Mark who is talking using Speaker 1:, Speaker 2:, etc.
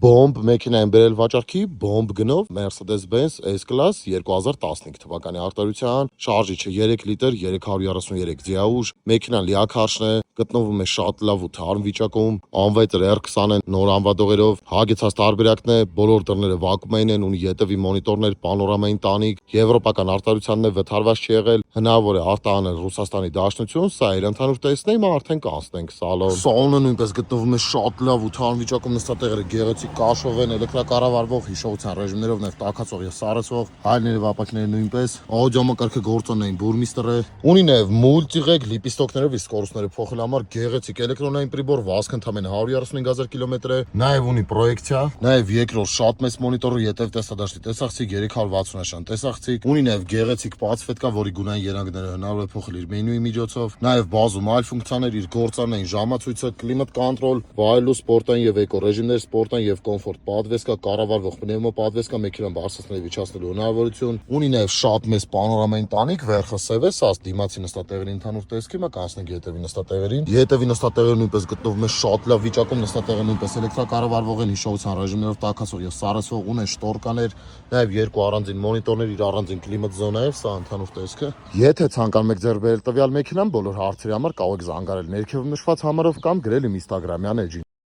Speaker 1: Բոմբ մեքենա են բերել վաճառքի, բոմբ գնով Mercedes-Benz S-Class 2015 թվականի արտադրության, շարժիչը 3 լիտր 333 դիաուժ, մեքենան լիակարշն է, գտնվում է շատ լավ ու թարմ վիճակում, անվայտը R20 են նոր անվադողերով, հագեցած տարբերակն է, բոլոր դռները վակուումային են, ունի ետևի մոնիտորներ, պանորամային տանիք, եվրոպական արտադրությանն է, վթարված չի եղել, հնարավոր է արտահանել Ռուսաստանի Դաշնություն, սա իր ընդհանուր տեսնեի, մա արդեն կանցնենք սալոն։ Սալոնը նույնպես գտնվում է շատ լավ ու թարմ վիճակում, նստատեղերը գեղեցիկ կաշով են, էլեկտրակառավարվող հիշողության ռեժիմներով, նաև տաքացող եւ սառեցող, հայլները ու ապակիները նույնպես, աուդիոմակարգը գործոնային բուրմիստր է, ունի նաև մուլտիղեկ լիպիստոկներով իսկ սկորուստները փոխել համար գեղեցիկ էլեկտրոնային պրիբոր, վազք ընդամենը 135,000 կիլոմետր է, նաև ունի պրոյեկցիա, նաև երկրորդ շատ մեծ մոնիտորը, ետև տեսադաշտի տեսախցիկ 360 նշան տեսախցիկ, ունի նաև գեղեցիկ բացվետկա, որի գունային երանգները հնարավոր է փոխել իր մենյուի միջոցով, նաև բազում այլ ֆունկցիաներ, իր գործառնային ժամացույցը, կլիմատ կոնտրոլ, վայելու սպորտային եւ էկո ռեժիմներ, սպորտային եւ կոմֆորտ պատվեսկա, կառավարվող պնևմոպատվեսկա, մեքենան բարձրացնել եւ իջացնելու հնարավորություն, ունի նաև շատ մեծ պանորամային տանիք, վերքը սև է, սա դիմացի նստատեղերի ընդհանուր տեսքի մա կանցնենք ետևի նստատեղերին։ Ետևի նստատեղերը նույնպես գտնվում է շատ լավ վիճակում, նստատեղերը նույնպես էլեկտրակառավարվող են, հիշողության ռեժիմներով, տաքացող եւ սառեցող, ունեն շտորկաներ, նաև երկու առանձին մոնիտորներ, իր առանձին կլիմատ զոնա է, սա ընդհանուր տեսքը։ Եթե ցանկանում եք ձեռք բերել տվյալ մեքենան, բոլոր հարցերի համար կարող եք զանգարել ներքևում նշված համարով կամ գրել իմ Instagram-յան էջին։